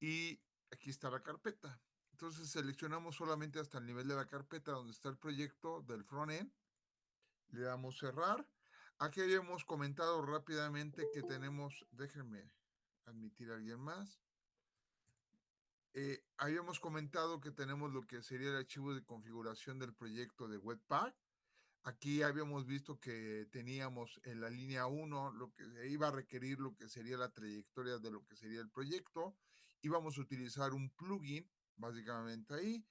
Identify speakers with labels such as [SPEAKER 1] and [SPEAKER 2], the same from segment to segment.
[SPEAKER 1] y aquí está la carpeta. Entonces seleccionamos solamente hasta el nivel de la carpeta donde está el proyecto del frontend, le damos cerrar. Aquí habíamos comentado rápidamente que tenemos, déjenme admitir a alguien más. Habíamos comentado que tenemos lo que sería el archivo de configuración del proyecto de Webpack. Aquí habíamos visto que teníamos en la línea 1 lo que iba a requerir lo que sería la trayectoria de lo que sería el proyecto. Íbamos a utilizar un plugin, básicamente ahí.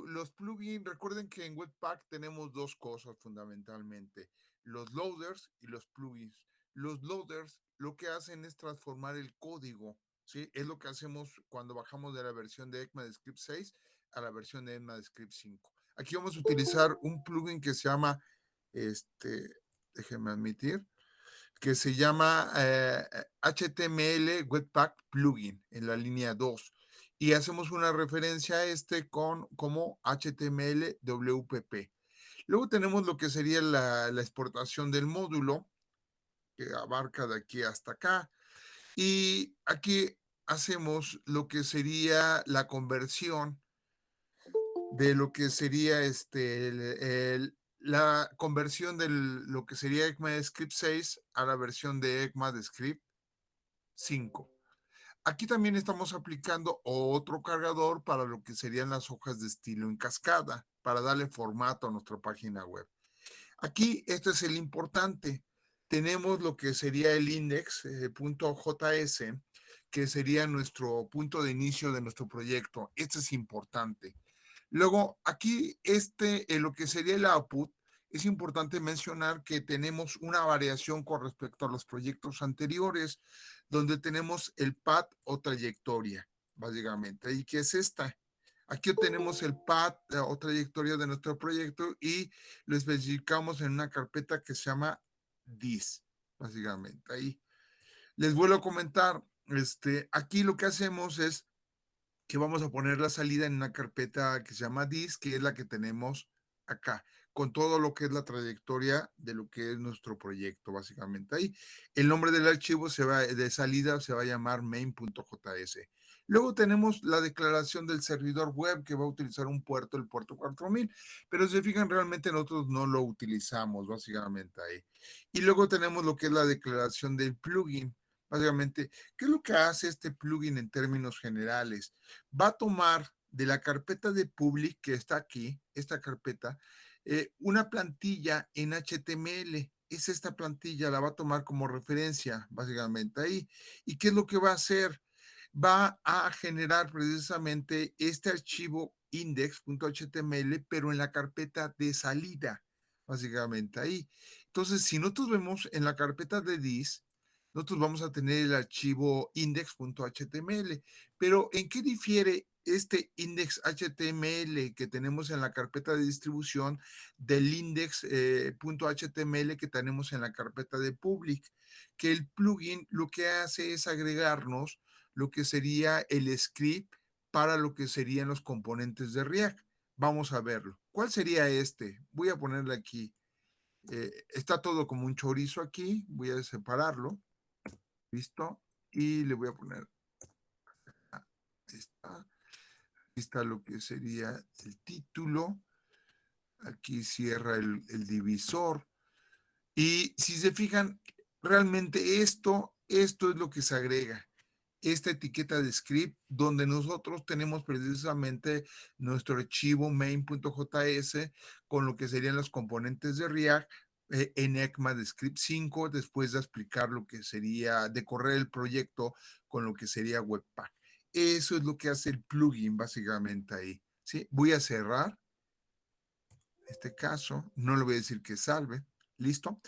[SPEAKER 1] Los plugins, recuerden que en Webpack tenemos dos cosas fundamentalmente, los loaders y los plugins. Los loaders lo que hacen es transformar el código, ¿sí? Es lo que hacemos cuando bajamos de la versión de ECMAScript 6 a la versión de ECMAScript 5. Aquí vamos a utilizar un plugin que se llama, déjenme admitir, que se llama HTML Webpack Plugin en la línea 2. Y hacemos una referencia a como HTML WPP. Luego tenemos lo que sería la exportación del módulo, que abarca de aquí hasta acá. Y aquí hacemos lo que sería la conversión de lo que sería la conversión de lo que sería ECMAScript 6 a la versión de ECMAScript 5. Aquí también estamos aplicando otro cargador para lo que serían las hojas de estilo en cascada, para darle formato a nuestra página web. Aquí, este es el importante. Tenemos lo que sería el index.js, que sería nuestro punto de inicio de nuestro proyecto. Este es importante. Luego, aquí, en lo que sería el output, es importante mencionar que tenemos una variación con respecto a los proyectos anteriores, donde tenemos el path o trayectoria, básicamente. ¿Y qué es esta? Aquí tenemos el path o trayectoria de nuestro proyecto y lo especificamos en una carpeta que se llama this, básicamente. Ahí les vuelvo a comentar, aquí lo que hacemos es que vamos a poner la salida en una carpeta que se llama this, que es la que tenemos acá, con todo lo que es la trayectoria de lo que es nuestro proyecto, básicamente. Ahí el nombre del archivo de salida se va a llamar main.js. Luego tenemos la declaración del servidor web que va a utilizar un puerto, el puerto 4000, pero si se fijan, realmente nosotros no lo utilizamos, básicamente ahí. Y luego tenemos lo que es la declaración del plugin. Básicamente, ¿qué es lo que hace este plugin en términos generales? Va a tomar de la carpeta de public que está aquí, esta carpeta, una plantilla en HTML. Es esta plantilla, la va a tomar como referencia, básicamente ahí. ¿Y qué es lo que va a hacer? Va a generar precisamente este archivo index.html, pero en la carpeta de salida, básicamente ahí. Entonces, si nosotros vemos en la carpeta de this, nosotros vamos a tener el archivo index.html. Pero ¿en qué difiere este index.html que tenemos en la carpeta de distribución del index.html que tenemos en la carpeta de public? Que el plugin lo que hace es agregarnos lo que sería el script para lo que serían los componentes de React. Vamos a verlo. ¿Cuál sería este? Voy a ponerle aquí. Está todo como un chorizo aquí. Voy a separarlo. ¿Listo? Y le voy a poner, ahí está, aquí está lo que sería el título, aquí cierra el divisor, y si se fijan, realmente esto es lo que se agrega, esta etiqueta de script, donde nosotros tenemos precisamente nuestro archivo main.js con lo que serían los componentes de React, en ECMAScript 5, después de explicar lo que sería, de correr el proyecto con lo que sería Webpack. Eso es lo que hace el plugin básicamente ahí. ¿Sí? Voy a cerrar este caso, no le voy a decir que salve. ¿Listo?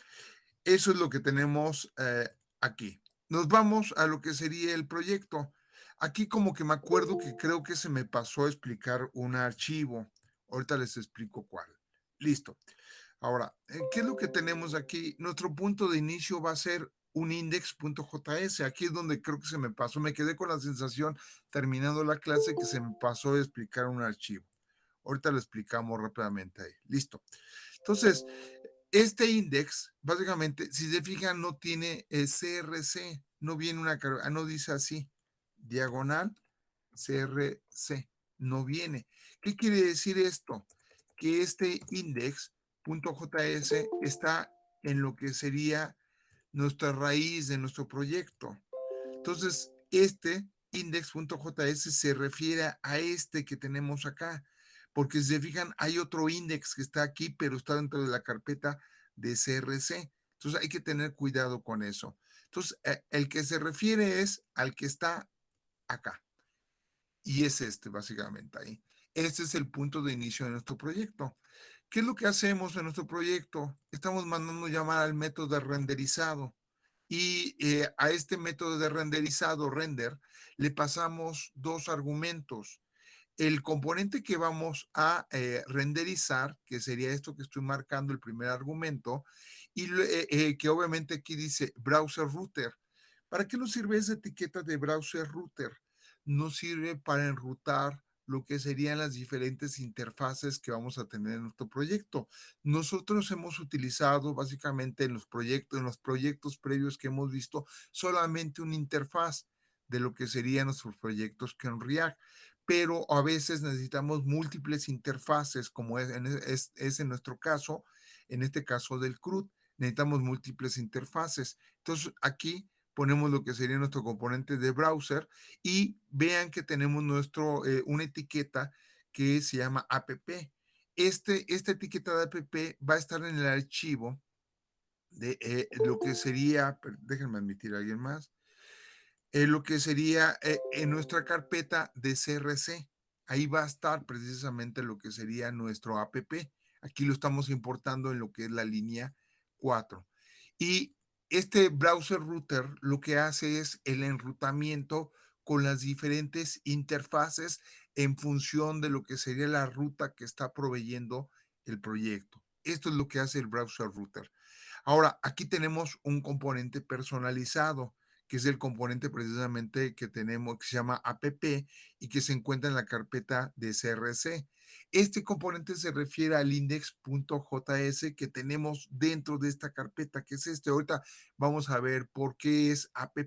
[SPEAKER 1] Eso es lo que tenemos aquí. Nos vamos a lo que sería el proyecto. Aquí como que me acuerdo que creo que se me pasó a explicar un archivo. Ahorita les explico cuál. Listo. Ahora, ¿qué es lo que tenemos aquí? Nuestro punto de inicio va a ser un index.js. Aquí es donde creo que se me pasó. Me quedé con la sensación, terminando la clase, que se me pasó a explicar un archivo. Ahorita lo explicamos rápidamente ahí. Listo. Entonces, este index, básicamente, si se fijan, no tiene CRC, no viene no dice así, diagonal CRC. No viene. ¿Qué quiere decir esto? Que este index.js está en lo que sería nuestra raíz de nuestro proyecto. Entonces, este index.js se refiere a este que tenemos acá, porque si se fijan, hay otro index que está aquí, pero está dentro de la carpeta de CRC. Entonces, hay que tener cuidado con eso. Entonces, el que se refiere es al que está acá. Y es este, básicamente, ahí. Este es el punto de inicio de nuestro proyecto. ¿Qué es lo que hacemos en nuestro proyecto? Estamos mandando llamar al método de renderizado. Y a este método de renderizado, render, le pasamos dos argumentos. El componente que vamos a renderizar, que sería esto que estoy marcando, el primer argumento, y que obviamente aquí dice browser router. ¿Para qué nos sirve esa etiqueta de browser router? Nos sirve para enrutar lo que serían las diferentes interfaces que vamos a tener en nuestro proyecto. Nosotros hemos utilizado básicamente en los proyectos previos que hemos visto, solamente una interfaz de lo que serían nuestros proyectos con React, pero a veces necesitamos múltiples interfaces, como es en nuestro caso, en este caso del CRUD, necesitamos múltiples interfaces. Entonces aquí ponemos lo que sería nuestro componente de browser y vean que tenemos una etiqueta que se llama app. Esta etiqueta de app va a estar en el archivo de lo que sería, déjenme admitir a alguien más, lo que sería en nuestra carpeta de CRC. Ahí va a estar precisamente lo que sería nuestro app. Aquí lo estamos importando en lo que es la línea 4. Y este browser router lo que hace es el enrutamiento con las diferentes interfaces en función de lo que sería la ruta que está proveyendo el proyecto. Esto es lo que hace el browser router. Ahora, aquí tenemos un componente personalizado, que es el componente precisamente que tenemos, que se llama app y que se encuentra en la carpeta de CRC. Este componente se refiere al index.js que tenemos dentro de esta carpeta, que es este. Ahorita vamos a ver por qué es app,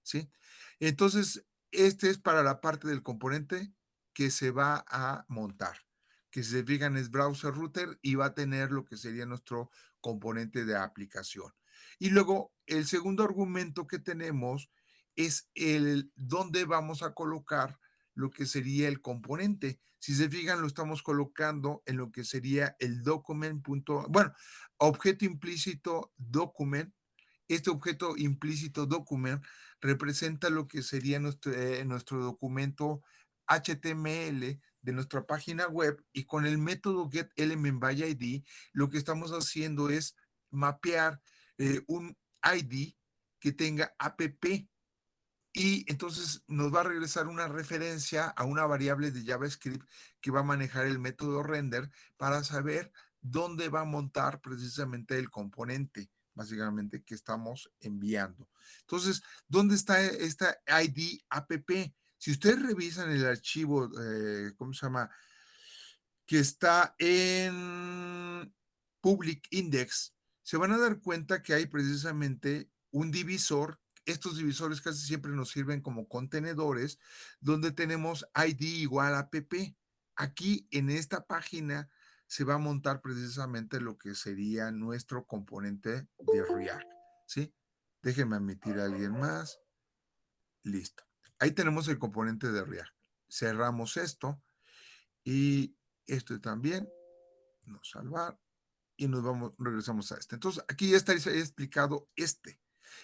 [SPEAKER 1] ¿sí? Entonces, este es para la parte del componente que se va a montar, que si se fijan es browser router y va a tener lo que sería nuestro componente de aplicación. Y luego el segundo argumento que tenemos es el dónde vamos a colocar lo que sería el componente. Si se fijan, lo estamos colocando en lo que sería el document. Bueno, objeto implícito document. Este objeto implícito document representa lo que sería nuestro documento HTML de nuestra página web, y con el método getElementById lo que estamos haciendo es mapear un ID que tenga app, y entonces nos va a regresar una referencia a una variable de JavaScript que va a manejar el método render para saber dónde va a montar precisamente el componente, básicamente, que estamos enviando. Entonces, ¿dónde está esta ID app? Si ustedes revisan el archivo, ¿cómo se llama? Que está en Public Index, se van a dar cuenta que hay precisamente un divisor. Estos divisores casi siempre nos sirven como contenedores, donde tenemos ID igual a app. Aquí en esta página se va a montar precisamente lo que sería nuestro componente de React, ¿sí? Déjenme admitir a alguien más. Listo. Ahí tenemos el componente de React. Cerramos esto y esto también. No salvar y regresamos a este. Entonces, aquí ya está explicado este.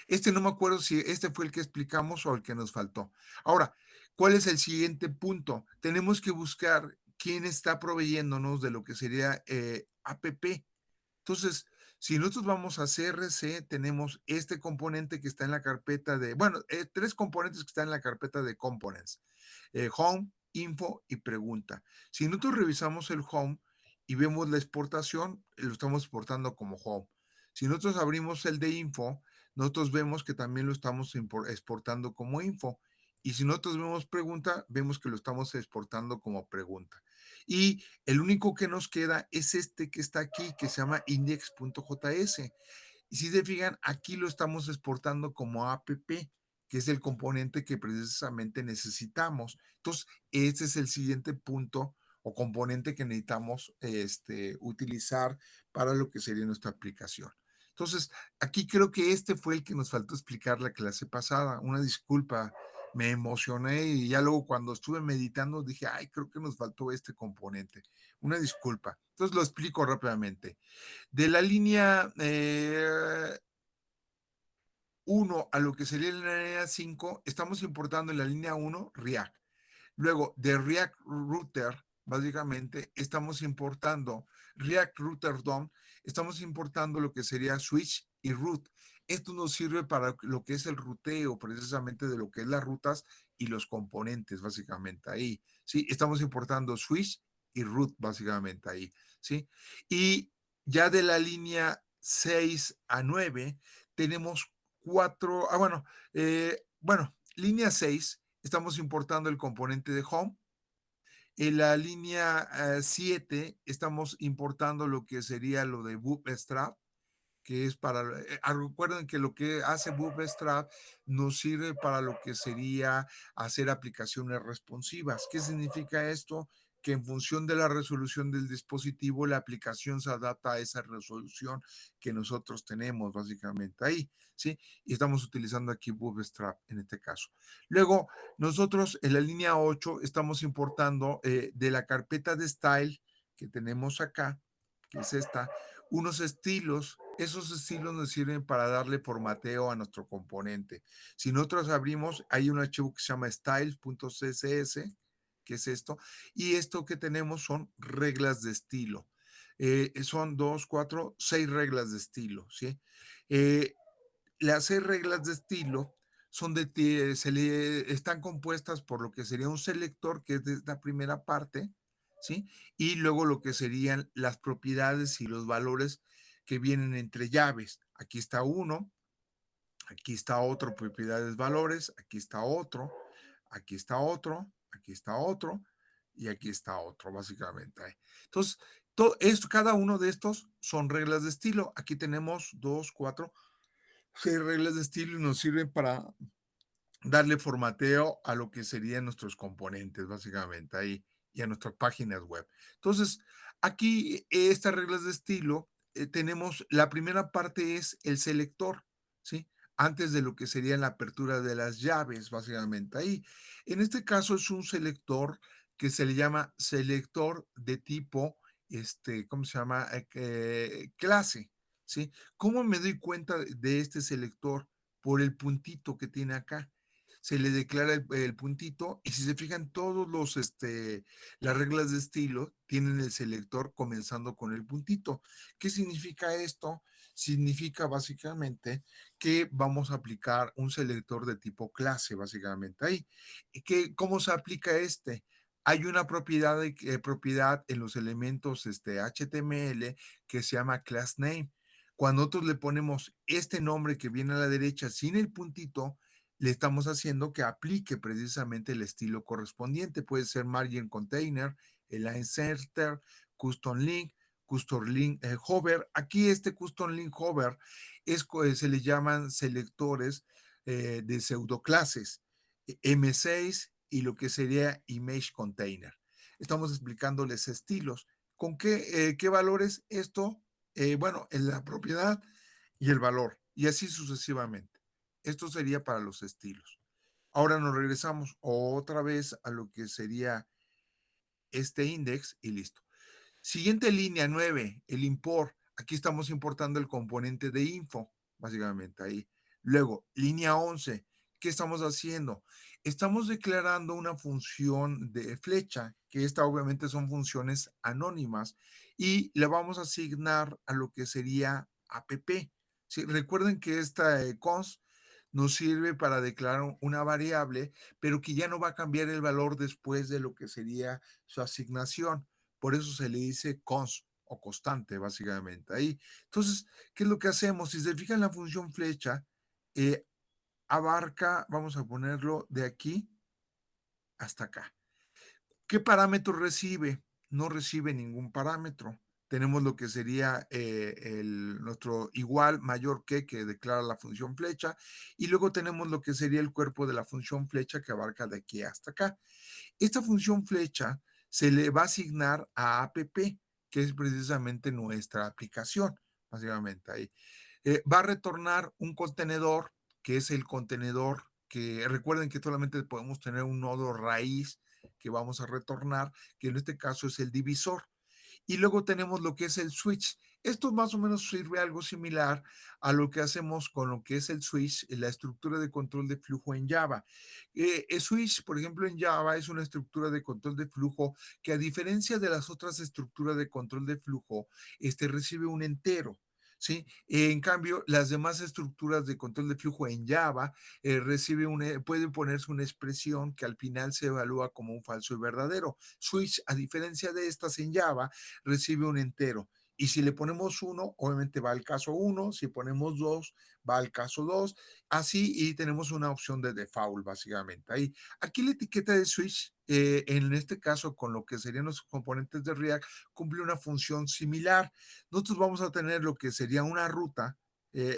[SPEAKER 1] Este no me acuerdo si este fue el que explicamos o el que nos faltó. Ahora, ¿cuál es el siguiente punto? Tenemos que buscar quién está proveyéndonos de lo que sería app. Entonces, si nosotros vamos a CRC, tenemos este componente que está en la carpeta de, bueno, tres componentes que están en la carpeta de components. Home, info y pregunta. Si nosotros revisamos el home y vemos la exportación, lo estamos exportando como home. Si nosotros abrimos el de info, nosotros vemos que también lo estamos exportando como info. Y si nosotros vemos pregunta, vemos que lo estamos exportando como pregunta. Y el único que nos queda es este que está aquí, que se llama index.js. Y si se fijan, aquí lo estamos exportando como app. que es el componente que precisamente necesitamos. Entonces, este es el siguiente punto o componente que necesitamos utilizar para lo que sería nuestra aplicación. Entonces, aquí creo que este fue el que nos faltó explicar la clase pasada. Una disculpa, me emocioné y ya luego cuando estuve meditando dije, ay, creo que nos faltó este componente. Una disculpa. Entonces lo explico rápidamente. De la línea 1 a lo que sería la línea 5, estamos importando en la línea 1 React. Luego, de React Router, básicamente, estamos importando React Router DOM, estamos importando lo que sería switch y root. Esto nos sirve para lo que es el ruteo, precisamente de lo que es las rutas y los componentes, básicamente ahí. ¿Sí? Estamos importando switch y root, básicamente ahí. ¿Sí? Y ya de la línea 6 a 9, tenemos cuatro, línea 6 estamos importando el componente de home. En la línea 7 estamos importando lo que sería lo de Bootstrap, que es para, recuerden que lo que hace Bootstrap nos sirve para lo que sería hacer aplicaciones responsivas. ¿Qué significa esto? Que en función de la resolución del dispositivo, la aplicación se adapta a esa resolución que nosotros tenemos básicamente ahí, ¿sí? Y estamos utilizando aquí Bootstrap en este caso. Luego, nosotros en la línea 8 estamos importando de la carpeta de style que tenemos acá, que es esta, unos estilos. Esos estilos nos sirven para darle formateo a nuestro componente. Si nosotros abrimos, hay un archivo que se llama styles.css, que es esto, y esto que tenemos son reglas de estilo. Son 2, 4, 6 reglas de estilo, ¿sí? Las 6 reglas de estilo son están compuestas por lo que sería un selector, que es de esta primera parte, ¿sí? Y luego lo que serían las propiedades y los valores que vienen entre llaves. Aquí está uno, aquí está otro, propiedades, valores, aquí está otro, aquí está otro, aquí está otro y aquí está otro, básicamente. Entonces, todo esto, cada uno de estos son reglas de estilo. Aquí tenemos 2, 4, 6 reglas de estilo y nos sirven para darle formateo a lo que serían nuestros componentes, básicamente, ahí, y a nuestras páginas web. Entonces, aquí estas reglas de estilo, tenemos, la primera parte es el selector, ¿sí? Antes de lo que sería la apertura de las llaves, básicamente ahí. En este caso es un selector que se le llama selector de tipo, ¿cómo se llama? Clase, ¿sí? ¿Cómo me doy cuenta de este selector? Por el puntito que tiene acá se le declara el puntito y si se fijan todos las reglas de estilo tienen el selector comenzando con el puntito. ¿Qué significa esto? Significa básicamente que vamos a aplicar un selector de tipo clase, básicamente ahí. ¿Cómo se aplica este? Hay una propiedad en los elementos HTML que se llama class name. Cuando nosotros le ponemos este nombre que viene a la derecha sin el puntito, le estamos haciendo que aplique precisamente el estilo correspondiente. Puede ser margin container, el line center, custom link hover. Aquí este custom link hover se le llaman selectores de pseudoclases M6 y lo que sería image container. Estamos explicándoles estilos. ¿Con qué valores esto? Bueno, en la propiedad y el valor, y así sucesivamente. Esto sería para los estilos. Ahora nos regresamos otra vez a lo que sería este index y listo. Siguiente línea 9, el import. Aquí estamos importando el componente de info, básicamente ahí. Luego, línea 11, ¿qué estamos haciendo? Estamos declarando una función de flecha, que esta obviamente son funciones anónimas, y le vamos a asignar a lo que sería app. ¿Sí? Recuerden que esta const nos sirve para declarar una variable, pero que ya no va a cambiar el valor después de lo que sería su asignación. Por eso se le dice const o constante, básicamente. Ahí. Entonces, ¿qué es lo que hacemos? Si se fijan, la función flecha abarca, vamos a ponerlo de aquí hasta acá. ¿Qué parámetro recibe? No recibe ningún parámetro. tenemos lo que sería nuestro igual mayor que declara la función flecha, y luego tenemos lo que sería el cuerpo de la función flecha que abarca de aquí hasta acá. Esta función flecha se le va a asignar a app, que es precisamente nuestra aplicación, básicamente ahí. Va a retornar un contenedor, que es el contenedor que recuerden que solamente podemos tener un nodo raíz que vamos a retornar, que en este caso es el divisor. Y luego tenemos lo que es el switch. Esto más o menos sirve algo similar a lo que hacemos con lo que es el switch, la estructura de control de flujo en Java. El switch, por ejemplo, en Java es una estructura de control de flujo que a diferencia de las otras estructuras de control de flujo, recibe un entero. ¿Sí? En cambio, las demás estructuras de control de flujo en Java puede ponerse una expresión que al final se evalúa como un falso y verdadero. Switch, a diferencia de estas en Java, recibe un entero. Y si le ponemos 1, obviamente va al caso 1, si ponemos 2, va al caso 2, así, y tenemos una opción de default, básicamente. Ahí. Aquí la etiqueta de switch, en este caso, con lo que serían los componentes de React, cumple una función similar. Nosotros vamos a tener lo que sería una ruta.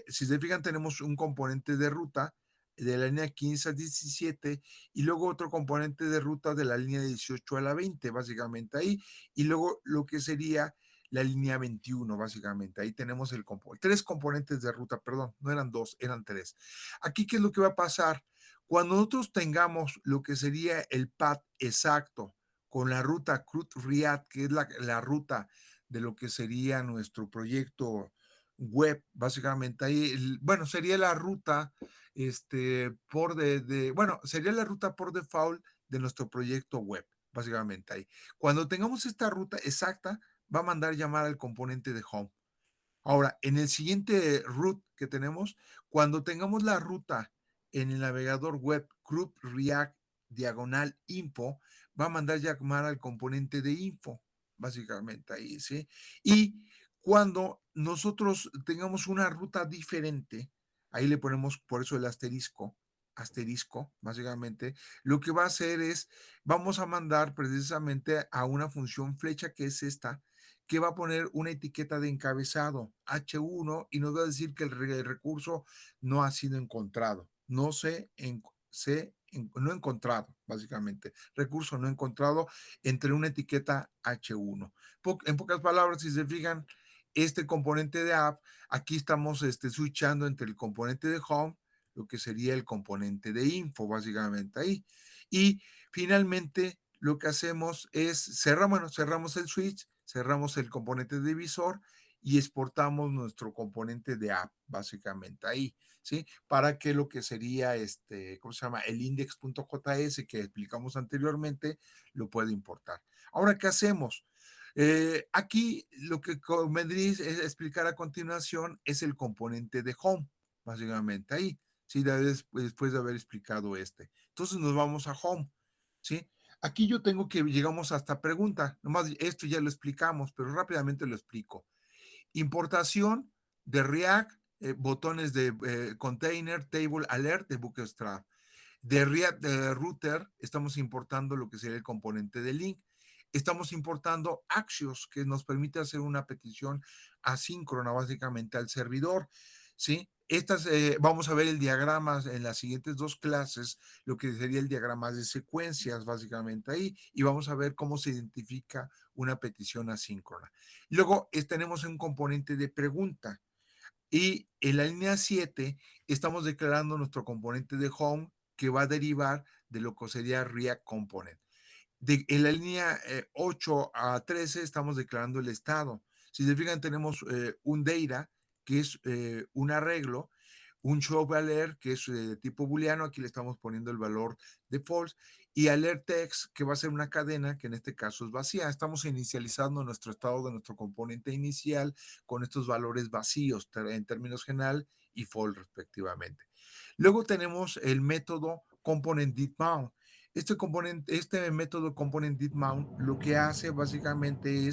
[SPEAKER 1] Si se fijan, tenemos un componente de ruta de la línea 15 a 17 y luego otro componente de ruta de la línea 18 a la 20, básicamente ahí, y luego lo que sería la línea 21, básicamente. Ahí tenemos tres componentes de ruta, perdón, no eran dos, eran tres. Aquí, ¿qué es lo que va a pasar? Cuando nosotros tengamos lo que sería el path exacto con la ruta CRUD React, que es la ruta de lo que sería nuestro proyecto web, básicamente ahí, bueno, sería la ruta bueno, sería la ruta por default de nuestro proyecto web, básicamente ahí. Cuando tengamos esta ruta exacta, va a mandar llamar al componente de home. Ahora, en el siguiente root que tenemos, cuando tengamos la ruta en el navegador web group react diagonal info, va a mandar llamar al componente de info, básicamente ahí, ¿sí? Y cuando nosotros tengamos una ruta diferente, ahí le ponemos por eso el asterisco, básicamente, lo que va a hacer es, vamos a mandar precisamente a una función flecha que es esta, que va a poner una etiqueta de encabezado H1 y nos va a decir que el recurso no ha sido encontrado. No encontrado, básicamente. Recurso no encontrado entre una etiqueta H1. En pocas palabras, si se fijan, este componente de app, aquí estamos switchando entre el componente de home, lo que sería el componente de info, básicamente ahí. Y finalmente, lo que hacemos es cerramos el switch, cerramos el componente de visor y exportamos nuestro componente de app, básicamente ahí, ¿sí? Para que lo que sería ¿cómo se llama? El index.js que explicamos anteriormente lo pueda importar. Ahora, ¿qué hacemos? Aquí lo que convendría es explicar a continuación es el componente de home, básicamente ahí, ¿sí? Después de haber explicado Entonces nos vamos a home, ¿sí? Aquí yo tengo que llegamos hasta pregunta, nomás esto ya lo explicamos, pero rápidamente lo explico. Importación de React, botones de container, table, alert de Bootstrap. De React Router estamos importando lo que sería el componente de link. Estamos importando Axios, que nos permite hacer una petición asíncrona básicamente al servidor. ¿Sí? Vamos a ver el diagrama en las siguientes dos clases, lo que sería el diagrama de secuencias básicamente ahí, y vamos a ver cómo se identifica una petición asíncrona. Luego tenemos un componente de pregunta. Y en la línea 7 estamos declarando nuestro componente de home que va a derivar de lo que sería React Component. En la línea 8 a 13 estamos declarando el estado. Si se fijan, tenemos un data, que es un arreglo, un show alert, que es de tipo booleano, aquí le estamos poniendo el valor de false, y alert text, que va a ser una cadena, que en este caso es vacía. Estamos inicializando nuestro estado de nuestro componente inicial con estos valores vacíos en términos general y false respectivamente. Luego tenemos el método component did mount. Este método component did mount lo que hace básicamente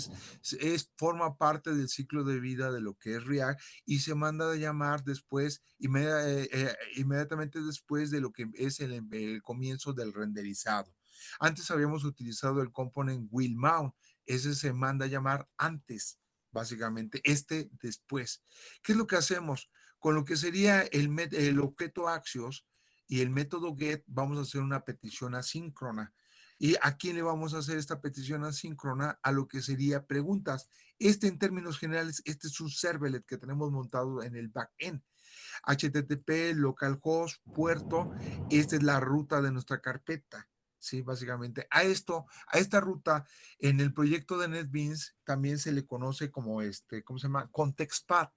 [SPEAKER 1] forma parte del ciclo de vida de lo que es React y se manda a llamar después, inmediatamente después de lo que es el comienzo del renderizado. Antes habíamos utilizado el component will mount, ese se manda a llamar antes básicamente, después. ¿Qué es lo que hacemos? Con lo que sería el objeto Axios y el método get, vamos a hacer una petición asíncrona. ¿Y a quién le vamos a hacer esta petición asíncrona? A lo que sería preguntas. En términos generales, este es un servlet que tenemos montado en el backend. HTTP, localhost, puerto, esta es la ruta de nuestra carpeta. Sí, básicamente. A esta ruta, en el proyecto de NetBeans también se le conoce como ¿cómo se llama? Context path.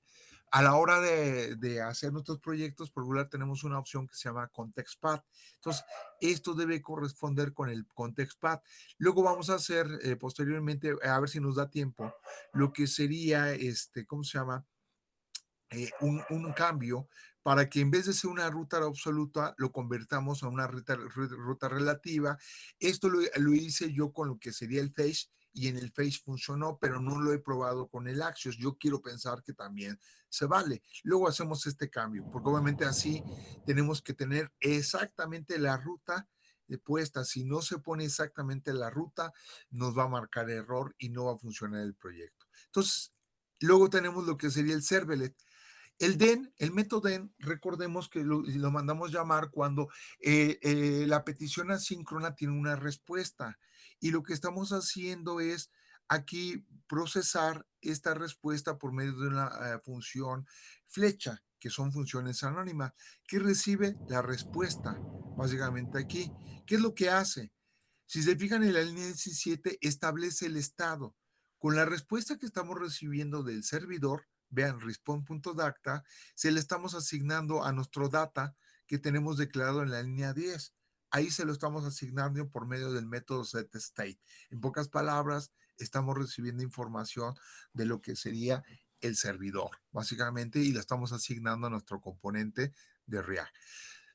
[SPEAKER 1] A la hora de hacer nuestros proyectos, por regular tenemos una opción que se llama Context Path. Entonces, esto debe corresponder con el Context Path. Luego vamos a hacer posteriormente, a ver si nos da tiempo, lo que sería, ¿cómo se llama? Un cambio para que en vez de ser una ruta absoluta, lo convertamos a una ruta relativa. Esto lo hice yo con lo que sería el Face y en el Face funcionó, pero no lo he probado con el Axios. Yo quiero pensar que también se vale. Luego hacemos este cambio, porque obviamente así tenemos que tener exactamente la ruta puesta. Si no se pone exactamente la ruta, nos va a marcar error y no va a funcionar el proyecto. Entonces, luego tenemos lo que sería el servlet. El método DEN, recordemos que lo mandamos llamar cuando la petición asíncrona tiene una respuesta y lo que estamos haciendo es aquí procesar esta respuesta por medio de una función flecha, que son funciones anónimas, que recibe la respuesta, básicamente aquí. ¿Qué es lo que hace? Si se fijan en la línea 17, establece el estado. Con la respuesta que estamos recibiendo del servidor, vean, response.data, se le estamos asignando a nuestro data que tenemos declarado en la línea 10. Ahí se lo estamos asignando por medio del método setState. En pocas palabras, estamos recibiendo información de lo que sería el servidor, básicamente, y la estamos asignando a nuestro componente de React.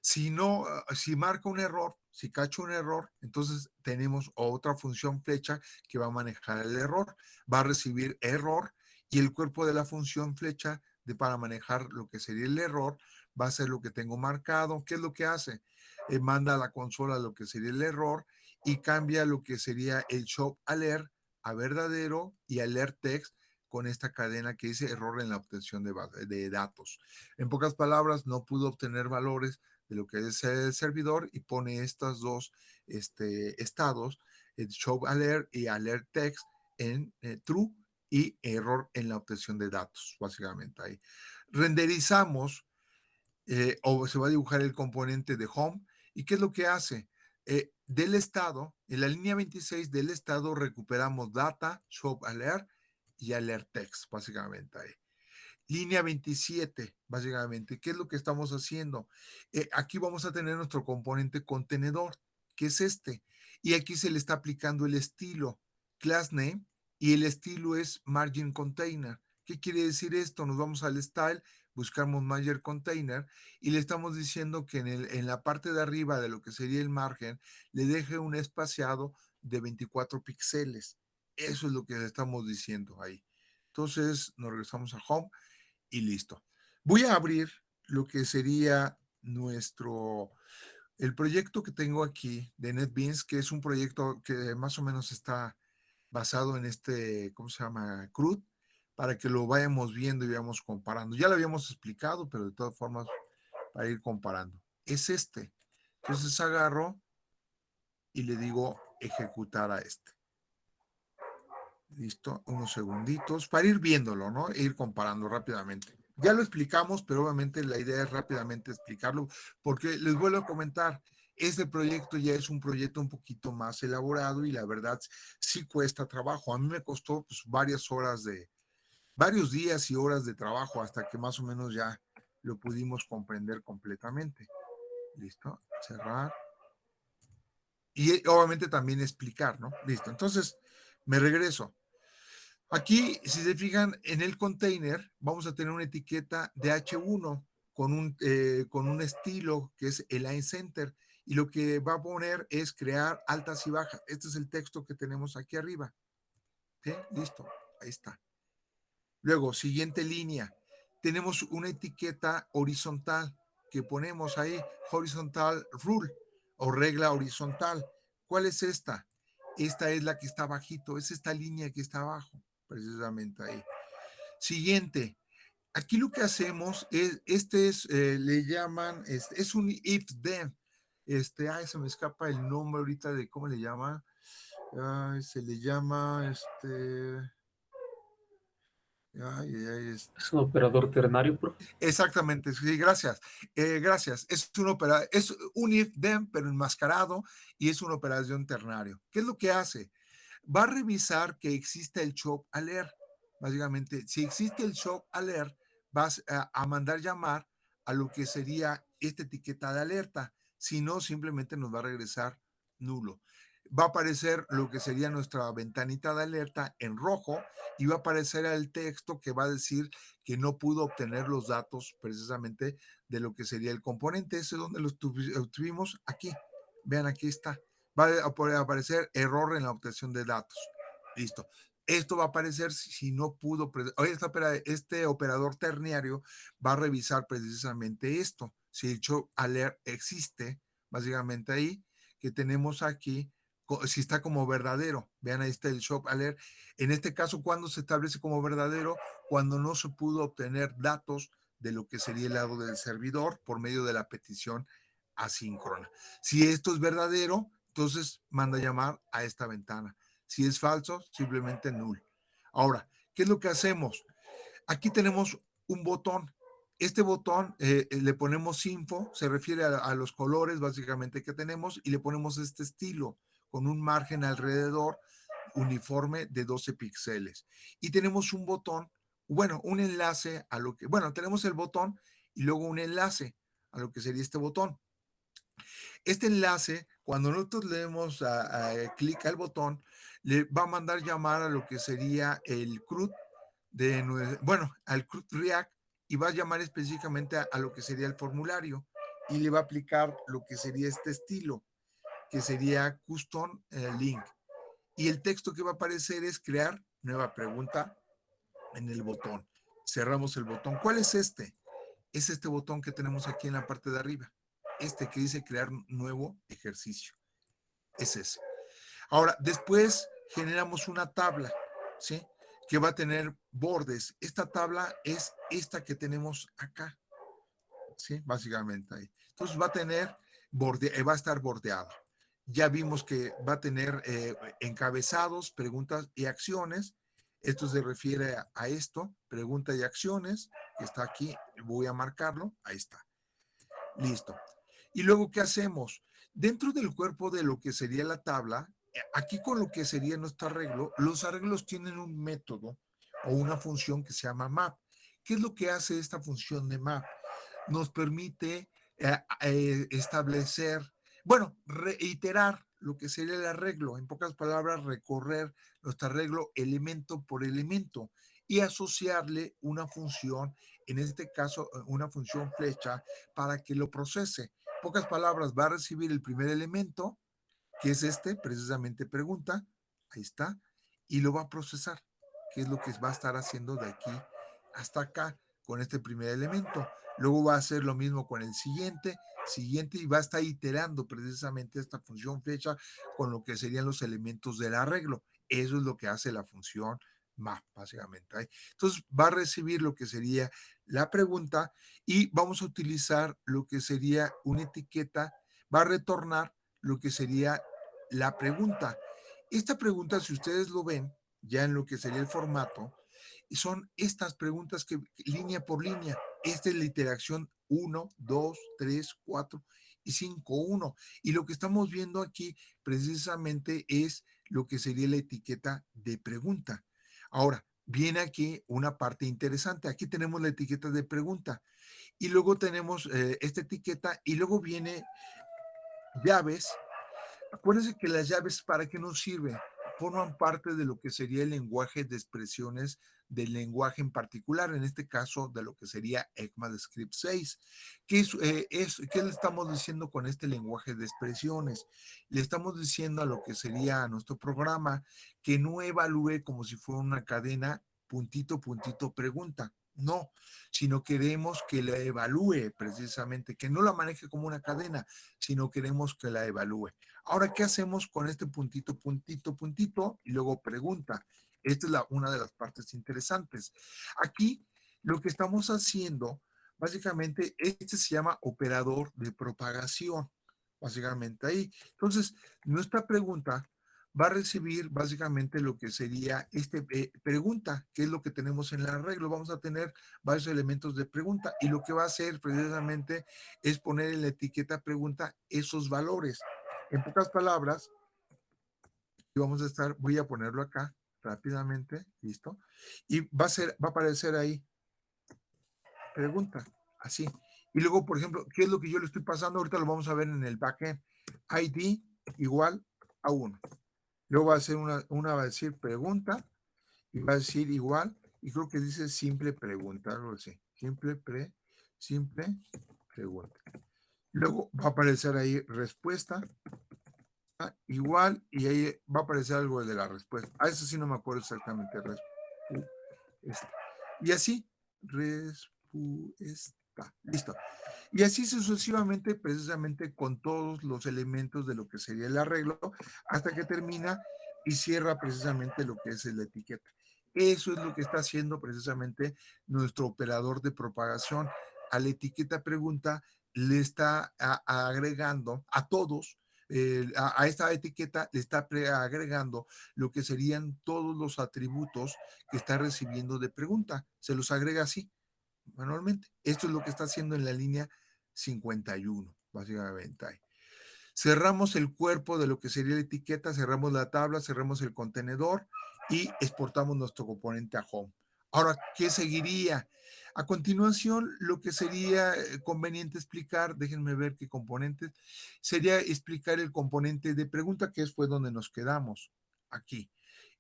[SPEAKER 1] Si no, si marca un error, si cacha un error, entonces tenemos otra función flecha que va a manejar el error. Va a recibir error y el cuerpo de la función flecha para manejar lo que sería el error va a ser lo que tengo marcado. ¿Qué es lo que hace? Manda a la consola lo que sería el error y cambia lo que sería el show alert a verdadero y alert text con esta cadena que dice error en la obtención de datos. En pocas palabras, no pudo obtener valores de lo que es el servidor y pone estos dos estados, el show alert y alert text en true y error en la obtención de datos, básicamente ahí. Renderizamos o se va a dibujar el componente de home. ¿Y qué es lo que hace? Del estado, en la línea 26 del estado recuperamos data, show alert y alert text, básicamente ahí. Línea 27, básicamente, ¿qué es lo que estamos haciendo? Aquí vamos a tener nuestro componente contenedor, que es y aquí se le está aplicando el estilo, class name, y el estilo es margin container. ¿Qué quiere decir esto? Nos vamos al style, buscamos margin container y le estamos diciendo que en la parte de arriba de lo que sería el margen, le deje un espaciado de 24 píxeles. Eso es lo que le estamos diciendo ahí. Entonces nos regresamos a home y listo. Voy a abrir lo que sería el proyecto que tengo aquí de NetBeans, que es un proyecto que más o menos está basado en ¿cómo se llama? CRUD, para que lo vayamos viendo y vayamos comparando. Ya lo habíamos explicado, pero de todas formas, para ir comparando. Es Entonces agarro y le digo ejecutar a Listo, unos segunditos para ir viéndolo, ¿no? E ir comparando rápidamente. Ya lo explicamos, pero obviamente la idea es rápidamente explicarlo, porque les vuelvo a comentar, este proyecto ya es un proyecto un poquito más elaborado y la verdad sí cuesta trabajo. A mí me costó pues, varios días y horas de trabajo hasta que más o menos ya lo pudimos comprender completamente. Listo, cerrar. Y obviamente también explicar, ¿no? Listo, entonces me regreso. Aquí, si se fijan, en el container vamos a tener una etiqueta de H1 con un estilo que es el line center y lo que va a poner es crear altas y bajas. Este es el texto que tenemos aquí arriba. ¿Sí? Listo, ahí está. Luego, siguiente línea, tenemos una etiqueta horizontal que ponemos ahí, horizontal rule o regla horizontal. ¿Cuál es esta? Esta es la que está bajito, es esta línea que está abajo, precisamente ahí. Siguiente. Aquí lo que hacemos es, le llaman, es un if then. Se me escapa el nombre ahorita de cómo le llama. Se le llama, ay, ay,
[SPEAKER 2] ¿Es un operador ternario, profe?
[SPEAKER 1] exactamente, sí, gracias. Gracias. Es un if then, pero enmascarado, y es una operación ternario. ¿Qué es lo que hace? Va a revisar que exista el show alert. Básicamente, si existe el show alert, vas a mandar llamar a lo que sería esta etiqueta de alerta. Si no, simplemente nos va a regresar nulo. Va a aparecer lo que sería nuestra ventanita de alerta en rojo y va a aparecer el texto que va a decir que no pudo obtener los datos precisamente de lo que sería el componente. Ese es donde lo obtuvimos aquí. Vean, aquí está. Va a aparecer error en la obtención de datos. Listo. Esto va a aparecer si no pudo. Este operador terciario va a revisar precisamente esto. Si el show alert existe, básicamente ahí, que tenemos aquí, si está como verdadero. Vean, ahí está el show alert. En este caso, ¿cuándo se establece como verdadero? Cuando no se pudo obtener datos de lo que sería el lado del servidor por medio de la petición asíncrona. Si esto es verdadero, entonces manda llamar a esta ventana. Si es falso, simplemente null. Ahora, ¿qué es lo que hacemos? Aquí tenemos un botón. Este botón le ponemos info, se refiere a los colores básicamente que tenemos y le ponemos este estilo con un margen alrededor uniforme de 12 píxeles. Y tenemos un botón, bueno, un enlace a lo que, bueno, tenemos el botón y luego un enlace a lo que sería este botón. Este enlace, cuando nosotros le demos clic al botón, le va a mandar llamar a lo que sería el CRUD al CRUD React y va a llamar específicamente a lo que sería el formulario y le va a aplicar lo que sería este estilo, que sería Custom Link. Y el texto que va a aparecer es crear nueva pregunta en el botón. Cerramos el botón. ¿Cuál es este? Es este botón que tenemos aquí en la parte de arriba. Este que dice crear nuevo ejercicio. Es ese. Ahora, después generamos una tabla, ¿sí? Que va a tener bordes. Esta tabla es esta que tenemos acá, ¿sí? Básicamente ahí. Entonces va a tener va a estar bordeado. Ya vimos que va a tener encabezados, preguntas y acciones. Esto se refiere a esto, pregunta y acciones, que está aquí. Voy a marcarlo. Ahí está. Listo. Y luego, ¿qué hacemos? Dentro del cuerpo de lo que sería la tabla, aquí con lo que sería nuestro arreglo, los arreglos tienen un método o una función que se llama map. ¿Qué es lo que hace esta función de map? Nos permite establecer, bueno, reiterar lo que sería el arreglo, en pocas palabras, recorrer nuestro arreglo elemento por elemento y asociarle una función, en este caso una función flecha, para que lo procese. En pocas palabras, va a recibir el primer elemento, que es precisamente pregunta, ahí está, y lo va a procesar, que es lo que va a estar haciendo de aquí hasta acá con este primer elemento. Luego va a hacer lo mismo con el siguiente, y va a estar iterando precisamente esta función flecha con lo que serían los elementos del arreglo. Eso es lo que hace la función map, básicamente. Entonces va a recibir lo que sería la pregunta y vamos a utilizar lo que sería una etiqueta, va a retornar lo que sería la pregunta. Esta pregunta, si ustedes lo ven, ya en lo que sería el formato, son estas preguntas que línea por línea. Esta es la interacción 1, 2, 3, 4 y 5, 1. Y lo que estamos viendo aquí precisamente es lo que sería la etiqueta de pregunta. Ahora, viene aquí una parte interesante. Aquí tenemos la etiqueta de pregunta y luego tenemos esta etiqueta y luego viene llaves. Acuérdense que las llaves, ¿para qué nos sirven? Forman parte de lo que sería el lenguaje de expresiones del lenguaje en particular, en este caso de lo que sería ECMAScript 6. ¿Qué le estamos diciendo con este lenguaje de expresiones? Le estamos diciendo a lo que sería a nuestro programa que no evalúe como si fuera una cadena puntito, puntito, pregunta. No, sino queremos que la evalúe precisamente, que no la maneje como una cadena, sino queremos que la evalúe. Ahora, ¿qué hacemos con este puntito, puntito, puntito? Y luego pregunta. Esta es una de las partes interesantes. Aquí lo que estamos haciendo, básicamente, este se llama operador de propagación, básicamente ahí. Entonces, nuestra pregunta va a recibir básicamente lo que sería pregunta, que es lo que tenemos en el arreglo. Vamos a tener varios elementos de pregunta y lo que va a hacer precisamente es poner en la etiqueta pregunta esos valores. En pocas palabras, voy a ponerlo acá rápidamente, listo, y va a aparecer ahí pregunta, así. Y luego, por ejemplo, ¿qué es lo que yo le estoy pasando? Ahorita lo vamos a ver en el backend. ID igual a 1. Luego va a ser va a decir pregunta y va a decir igual, y creo que dice simple pregunta, algo así. Simple pregunta. Luego va a aparecer ahí respuesta igual, y ahí va a aparecer algo de la respuesta. A eso sí no me acuerdo exactamente. Y así, respuesta. Listo. Y así sucesivamente, precisamente con todos los elementos de lo que sería el arreglo, hasta que termina y cierra precisamente lo que es la etiqueta. Eso es lo que está haciendo precisamente nuestro operador de propagación. A la etiqueta pregunta le está agregando a todos, a esta etiqueta le está agregando lo que serían todos los atributos que está recibiendo de pregunta. Se los agrega así, manualmente. Esto es lo que está haciendo en la línea 51, básicamente. Ahí. Cerramos el cuerpo de lo que sería la etiqueta, cerramos la tabla, cerramos el contenedor y exportamos nuestro componente a home. Ahora, ¿qué seguiría? A continuación, lo que sería conveniente explicar, déjenme ver qué componentes, sería explicar el componente de pregunta, que fue donde nos quedamos, aquí.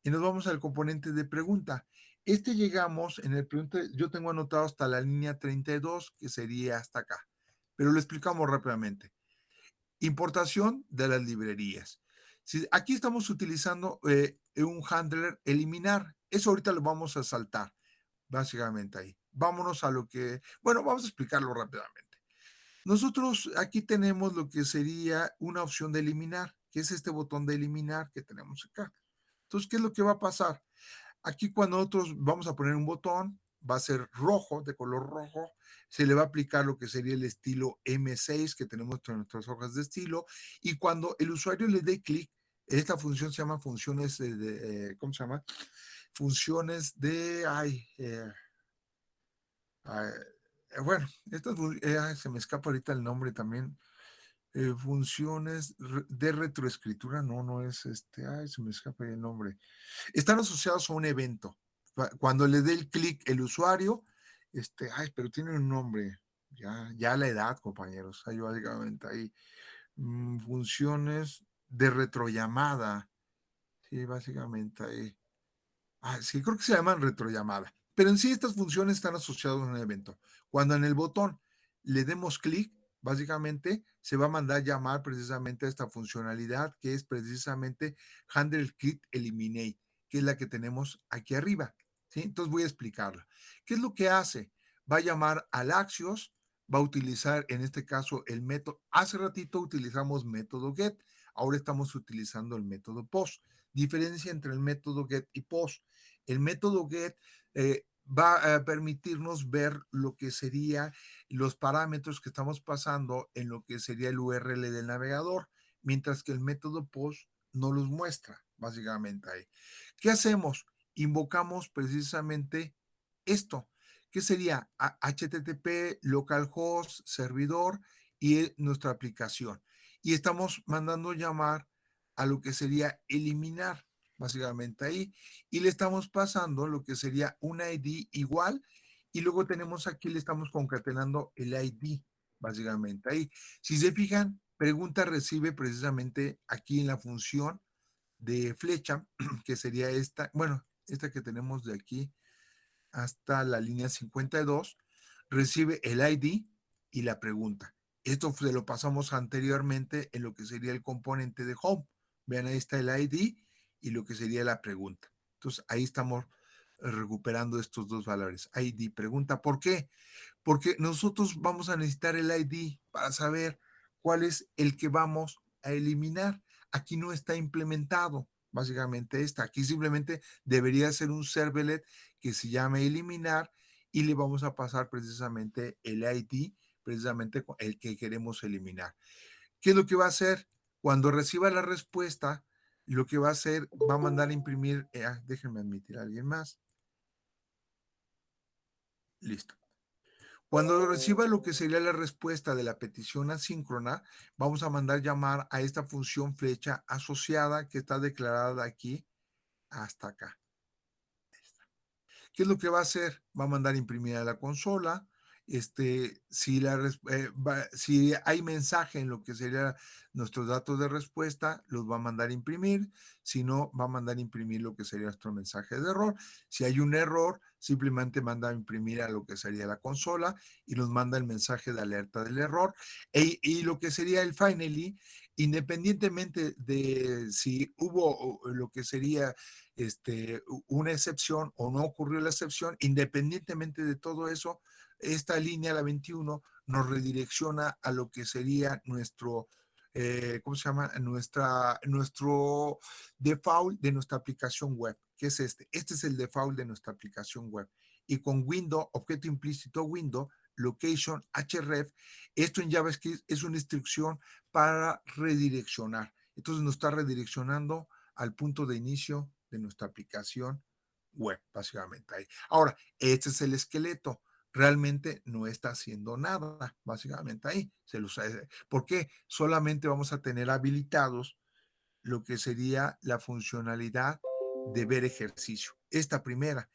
[SPEAKER 1] Y nos vamos al componente de pregunta. Llegamos en el pregunta, yo tengo anotado hasta la línea 32, que sería hasta acá, pero lo explicamos rápidamente. Importación de las librerías. Si aquí estamos utilizando un handler eliminar, eso ahorita lo vamos a saltar, básicamente ahí. Vámonos a lo que, bueno, vamos a explicarlo rápidamente. Nosotros aquí tenemos lo que sería una opción de eliminar, que es este botón de eliminar que tenemos acá. Entonces, ¿qué es lo que va a pasar? Aquí cuando nosotros vamos a poner un botón, va a ser rojo, de color rojo, se le va a aplicar lo que sería el estilo M6 que tenemos en nuestras hojas de estilo, y cuando el usuario le dé clic, esta función se llama funciones ¿cómo se llama? Funciones de, bueno, se me escapa ahorita el nombre también, funciones de retroescritura, no es se me escapa el nombre. Están asociados a un evento. Cuando le dé el clic el usuario, pero tiene un nombre, ya la edad, compañeros, ahí básicamente ahí. Funciones de retrollamada, sí, básicamente ahí. Sí, creo que se llaman retrollamada. Pero en sí estas funciones están asociadas a un evento. Cuando en el botón le demos clic, básicamente se va a mandar llamar precisamente a esta funcionalidad que es precisamente Handle Click Eliminate, que es la que tenemos aquí arriba. ¿Sí? Entonces voy a explicarla. ¿Qué es lo que hace? Va a llamar al Axios, va a utilizar en este caso el método. Hace ratito utilizamos método get, ahora estamos utilizando el método post. Diferencia entre el método get y post. El método get va a permitirnos ver lo que sería los parámetros que estamos pasando en lo que sería el URL del navegador, mientras que el método post no los muestra, básicamente ahí. ¿Qué hacemos? Invocamos precisamente esto, que sería HTTP, localhost, servidor y nuestra aplicación. Y estamos mandando llamar a lo que sería eliminar, básicamente ahí, y le estamos pasando lo que sería un ID igual, y luego tenemos aquí, le estamos concatenando el ID, básicamente ahí. Si se fijan, pregunta recibe precisamente aquí en la función de flecha, que sería esta, bueno, esta que tenemos de aquí hasta la línea 52, recibe el ID y la pregunta. Esto se lo pasamos anteriormente en lo que sería el componente de home. Vean, ahí está el ID y lo que sería la pregunta. Entonces, ahí estamos recuperando estos dos valores. ID, pregunta. ¿Por qué? Porque nosotros vamos a necesitar el ID para saber cuál es el que vamos a eliminar. aquí no está implementado, básicamente aquí simplemente debería ser un servlet que se llame eliminar y le vamos a pasar precisamente el ID, precisamente el que queremos eliminar. ¿Qué es lo que va a hacer? Cuando reciba la respuesta, lo que va a hacer, va a mandar a imprimir, déjenme admitir a alguien más. Listo. Cuando reciba lo que sería la respuesta de la petición asíncrona, vamos a mandar llamar a esta función flecha asociada que está declarada aquí hasta acá. ¿Qué es lo que va a hacer? Va a mandar imprimir a la consola. Si hay mensaje en lo que sería nuestros datos de respuesta, los va a mandar a imprimir. Si no, va a mandar a imprimir lo que sería nuestro mensaje de error. Si hay un error, simplemente manda a imprimir a lo que sería la consola y nos manda el mensaje de alerta del error. Y lo que sería el finally, independientemente de si hubo lo que sería una excepción o no ocurrió la excepción, independientemente de todo eso, esta línea, la 21, nos redirecciona a lo que sería nuestro, ¿cómo se llama? Nuestro default de nuestra aplicación web, que es este. Este es el default de nuestra aplicación web. Y con window, objeto implícito window, location, href, esto en JavaScript es una instrucción para redireccionar. Entonces nos está redireccionando al punto de inicio de nuestra aplicación web, básicamente ahí. Ahora, este es el esqueleto. Realmente no está haciendo nada, básicamente ahí. ¿Por qué? Solamente vamos a tener habilitados lo que sería la funcionalidad de ver ejercicio. Esta primera,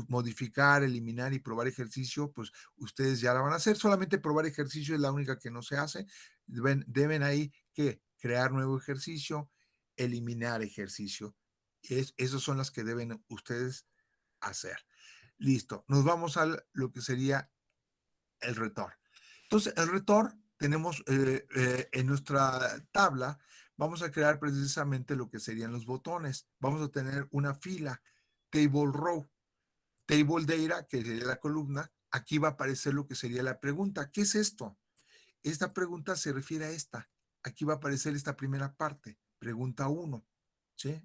[SPEAKER 1] modificar, eliminar y probar ejercicio, pues ustedes ya la van a hacer. Solamente probar ejercicio es la única que no se hace. Deben ahí que crear nuevo ejercicio, eliminar ejercicio. Esas son las que deben ustedes hacer. Listo. Nos vamos a lo que sería el retorno. Entonces, el retorno tenemos en nuestra tabla, vamos a crear precisamente lo que serían los botones. Vamos a tener una fila, table row, table data, que sería la columna. Aquí va a aparecer lo que sería la pregunta. ¿Qué es esto? Esta pregunta se refiere a esta. Aquí va a aparecer esta primera parte, pregunta 1. ¿Sí?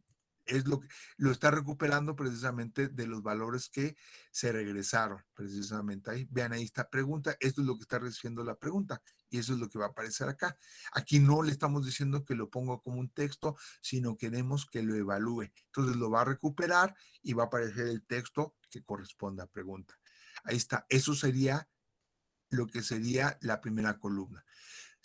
[SPEAKER 1] Es lo que lo está recuperando precisamente de los valores que se regresaron, precisamente ahí. Vean ahí esta pregunta, esto es lo que está recibiendo la pregunta y eso es lo que va a aparecer acá. Aquí no le estamos diciendo que lo ponga como un texto, sino queremos que lo evalúe. Entonces lo va a recuperar y va a aparecer el texto que corresponde a pregunta. Ahí está, eso sería lo que sería la primera columna.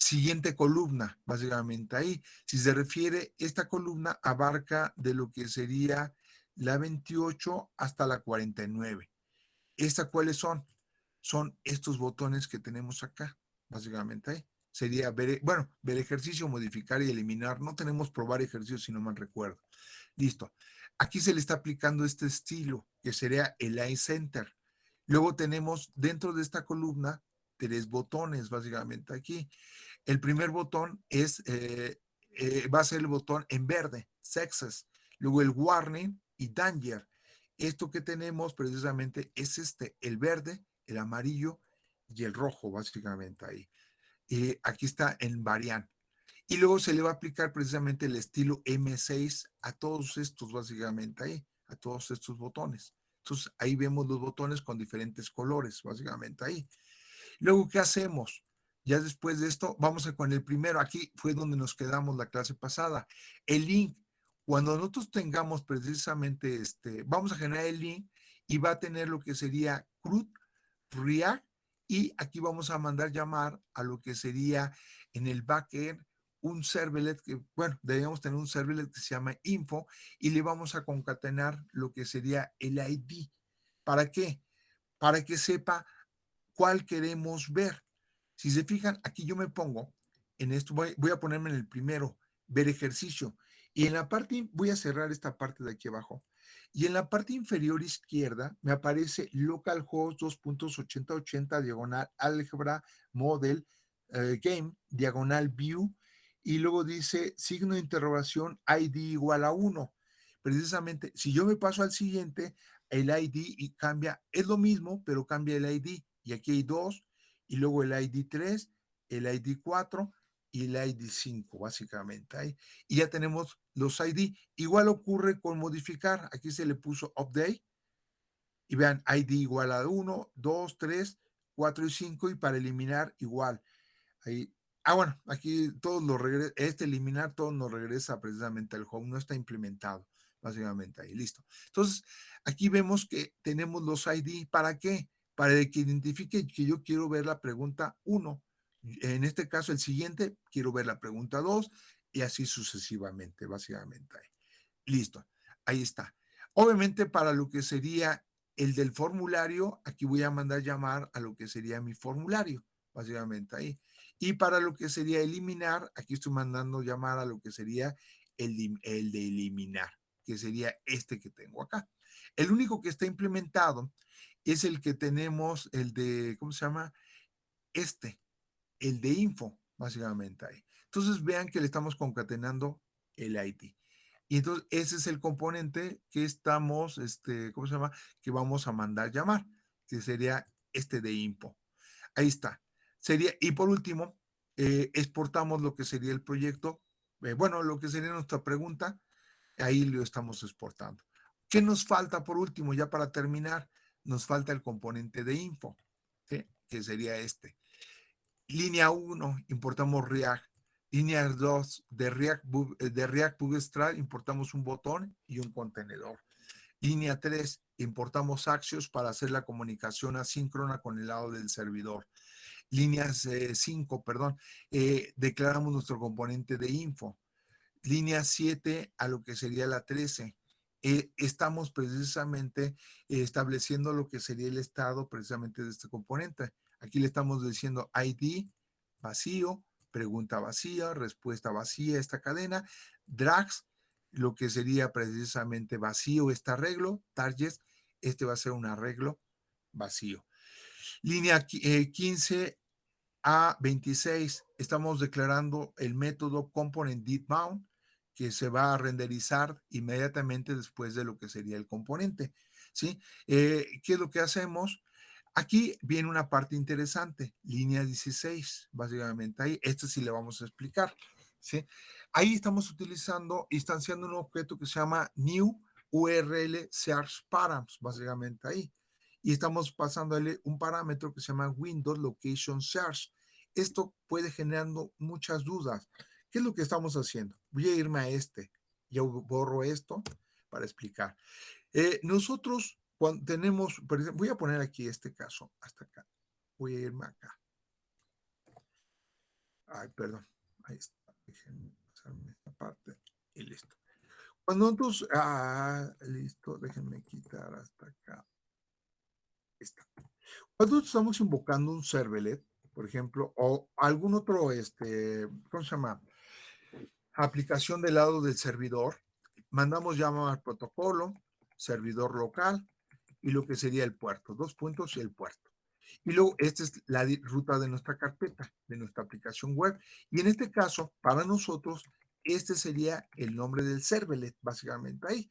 [SPEAKER 1] Siguiente columna, básicamente ahí. Si se refiere, esta columna abarca de lo que sería la 28 hasta la 49. ¿Estas cuáles son? Son estos botones que tenemos acá, básicamente ahí. Sería ver, bueno, ver ejercicio, modificar y eliminar. No tenemos probar ejercicio, si no mal recuerdo. Listo. Aquí se le está aplicando este estilo, que sería el Line Center. Luego tenemos dentro de esta columna 3 botones, básicamente aquí. El primer botón va a ser el botón en verde, Success. Luego el Warning y Danger. Esto que tenemos precisamente es el verde, el amarillo y el rojo, básicamente ahí. Aquí está en variant. Y luego se le va a aplicar precisamente el estilo M6 a todos estos, básicamente ahí, a todos estos botones. Entonces ahí vemos los botones con diferentes colores, básicamente ahí. Luego, ¿qué hacemos? Ya después de esto, vamos a con el primero. Aquí fue donde nos quedamos la clase pasada. El link. Cuando nosotros tengamos precisamente vamos a generar el link y va a tener lo que sería CRUD, React, y aquí vamos a mandar llamar a lo que sería en el backend un servlet que, bueno, deberíamos tener un servlet que se llama info y le vamos a concatenar lo que sería el ID. ¿Para qué? Para que sepa cuál queremos ver. Si se fijan, aquí yo me pongo en esto, voy a ponerme en el primero, ver ejercicio. Y en la parte, voy a cerrar esta parte de aquí abajo. Y en la parte inferior izquierda me aparece localhost 2.8080 diagonal álgebra model game diagonal view. Y luego dice signo de interrogación ID igual a 1. Precisamente, si yo me paso al siguiente, el ID y cambia, es lo mismo, pero cambia el ID. Y aquí hay 2, y luego el ID 3, el ID 4 y el ID 5, básicamente. Ahí. Y ya tenemos los ID. Igual ocurre con modificar. Aquí se le puso update. Y vean, ID igual a 1, 2, 3, 4 y 5. Y para eliminar, igual. Ahí. Bueno, aquí todos lo regresa. Eliminar todo nos regresa precisamente al home. No está implementado, básicamente ahí. Listo. Entonces, aquí vemos que tenemos los ID. ¿Para qué? Para que identifique que yo quiero ver la pregunta 1. En este caso, el siguiente, quiero ver la pregunta 2 y así sucesivamente, básicamente. Ahí. Listo, ahí está. Obviamente para lo que sería el del formulario, aquí voy a mandar llamar a lo que sería mi formulario, básicamente ahí. Y para lo que sería eliminar, aquí estoy mandando llamar a lo que sería el de eliminar, que sería este que tengo acá. El único que está implementado es el que tenemos, el de, ¿cómo se llama? Este, el de info, básicamente ahí. Entonces vean que le estamos concatenando el ID. Y entonces ese es el componente que estamos, ¿cómo se llama? Que vamos a mandar llamar, que sería este de info. Ahí está. Sería, y por último, exportamos lo que sería el proyecto. Bueno, lo que sería nuestra pregunta, ahí lo estamos exportando. ¿Qué nos falta por último? Ya para terminar, nos falta el componente de info, ¿sí? Que sería este. Línea 1, importamos React. Línea 2, de React Bootstrap, importamos un botón y un contenedor. Línea 3, importamos Axios para hacer la comunicación asíncrona con el lado del servidor. Línea 5, perdón, declaramos nuestro componente de info. Línea 7 a lo que sería la 13. Estamos precisamente estableciendo lo que sería el estado precisamente de este componente. Aquí le estamos diciendo ID vacío, pregunta vacía, respuesta vacía, esta cadena, drags, lo que sería precisamente vacío este arreglo, targets, este va a ser un arreglo vacío. Línea 15 a 26, estamos declarando el método component did mount, que se va a renderizar inmediatamente después de lo que sería el componente. ¿Sí? ¿Qué es lo que hacemos? Aquí viene una parte interesante, línea 16, básicamente ahí. Esto sí le vamos a explicar. ¿Sí? Ahí estamos utilizando, instanciando un objeto que se llama new URL search params, básicamente ahí. Y estamos pasándole un parámetro que se llama Windows Location Search. Esto puede generando muchas dudas. ¿Qué es lo que estamos haciendo? Voy a irme a este. Ya borro esto para explicar. Nosotros cuando tenemos, por ejemplo, voy a poner aquí este caso, hasta acá. Voy a irme acá. Ay, perdón. Ahí está. Déjenme pasarme esta parte y listo. Cuando nosotros, listo, déjenme quitar hasta acá. Está. Cuando nosotros estamos invocando un servlet, por ejemplo, o algún otro, ¿cómo se llama? Aplicación del lado del servidor, mandamos llamar al protocolo, servidor local y lo que sería el puerto, 2 puntos y el puerto. Y luego, esta es la ruta de nuestra carpeta, de nuestra aplicación web. Y en este caso, para nosotros, este sería el nombre del servlet, básicamente ahí.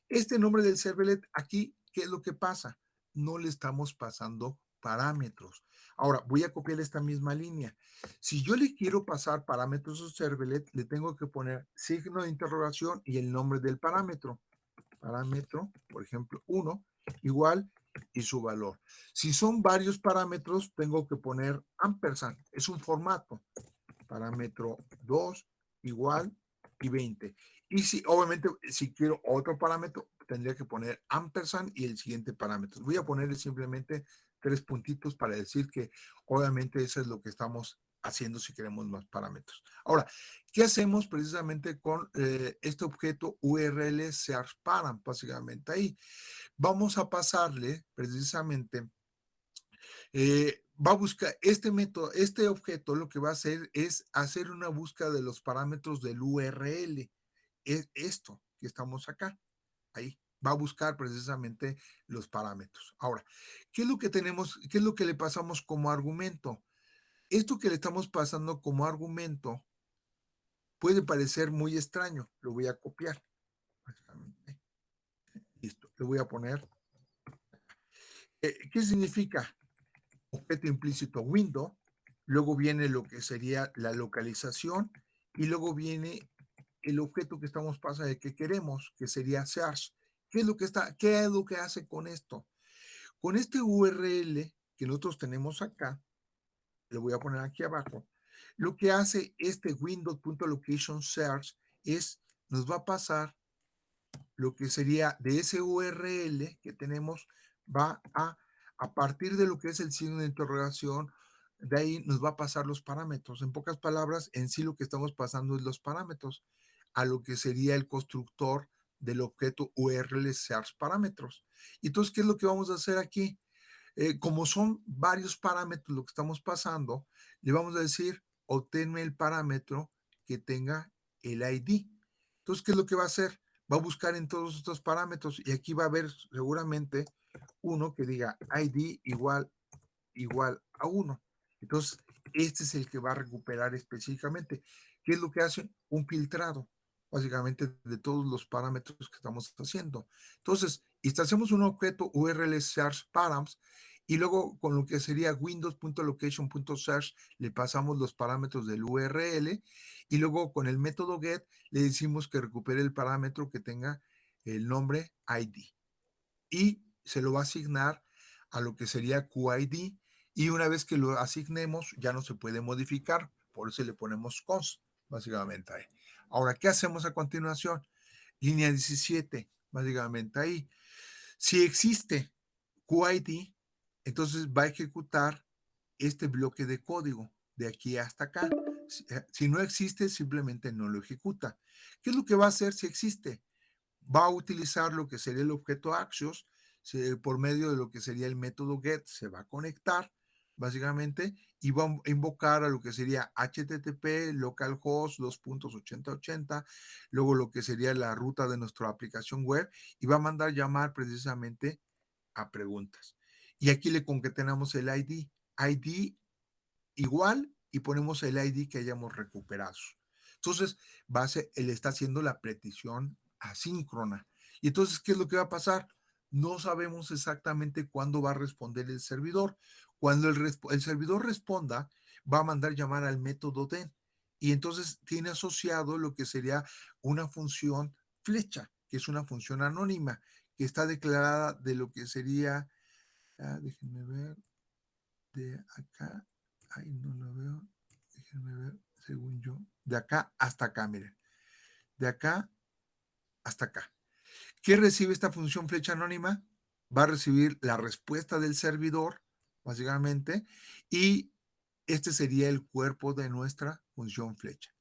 [SPEAKER 1] Este nombre del servlet, aquí, ¿qué es lo que pasa? No le estamos pasando parámetros. Ahora, voy a copiar esta misma línea. Si yo le quiero pasar parámetros a servlet, le tengo que poner signo de interrogación y el nombre del parámetro. Parámetro, por ejemplo, 1, igual y su valor. Si son varios parámetros, tengo que poner ampersand. Es un formato. Parámetro 2, igual y 20. Y si, obviamente, si quiero otro parámetro, tendría que poner ampersand y el siguiente parámetro. Voy a ponerle simplemente 3 puntitos para decir que, obviamente, eso es lo que estamos haciendo si queremos más parámetros. Ahora, ¿qué hacemos precisamente con este objeto URL search param? Básicamente ahí vamos a pasarle precisamente va a buscar este método, este objeto lo que va a hacer es hacer una búsqueda de los parámetros del URL. Es esto que estamos acá, ahí. Va a buscar precisamente los parámetros. Ahora, ¿qué es lo que tenemos? ¿Qué es lo que le pasamos como argumento? Esto que le estamos pasando como argumento puede parecer muy extraño. Lo voy a copiar. Listo, le voy a poner. ¿Qué significa? Objeto implícito window, luego viene lo que sería la localización y luego viene el objeto que estamos pasando, que queremos, que sería search. ¿Qué es lo que hace con esto? Con este URL que nosotros tenemos acá, le voy a poner aquí abajo, lo que hace este windows.location search es, nos va a pasar lo que sería de ese URL que tenemos, va a partir de lo que es el signo de interrogación, de ahí nos va a pasar los parámetros. En pocas palabras, en sí lo que estamos pasando es los parámetros a lo que sería el constructor del objeto URL search parámetros. Y entonces, ¿qué es lo que vamos a hacer aquí? Como son varios parámetros lo que estamos pasando, le vamos a decir, obténme el parámetro que tenga el ID. Entonces, ¿qué es lo que va a hacer? Va a buscar en todos estos parámetros y aquí va a haber seguramente uno que diga ID igual a 1. Entonces, este es el que va a recuperar específicamente. ¿Qué es lo que hace? Un filtrado, básicamente, de todos los parámetros que estamos haciendo. Entonces, hacemos un objeto URL search params y luego con lo que sería windows.location.search le pasamos los parámetros del URL y luego con el método get le decimos que recupere el parámetro que tenga el nombre ID y se lo va a asignar a lo que sería QID y una vez que lo asignemos ya no se puede modificar, por eso le ponemos const, básicamente ahí. Ahora, ¿qué hacemos a continuación? Línea 17, básicamente ahí. Si existe QID, entonces va a ejecutar este bloque de código de aquí hasta acá. Si no existe, simplemente no lo ejecuta. ¿Qué es lo que va a hacer si existe? Va a utilizar lo que sería el objeto Axios por medio de lo que sería el método get, se va a conectar básicamente y va a invocar a lo que sería HTTP localhost 2.8080, luego lo que sería la ruta de nuestra aplicación web y va a mandar llamar precisamente a preguntas. Y aquí le concatenamos el ID igual y ponemos el ID que hayamos recuperado. Entonces, él está haciendo la petición asíncrona. Y entonces, ¿qué es lo que va a pasar? No sabemos exactamente cuándo va a responder el servidor. Cuando el servidor responda, va a mandar llamar al método den. Y entonces tiene asociado lo que sería una función flecha, que es una función anónima, que está declarada de lo que sería, déjenme ver, de acá, ay, no lo veo, déjenme ver, según yo, de acá hasta acá, miren, de acá hasta acá. ¿Qué recibe esta función flecha anónima? Va a recibir la respuesta del servidor, básicamente, y este sería el cuerpo de nuestra función flecha.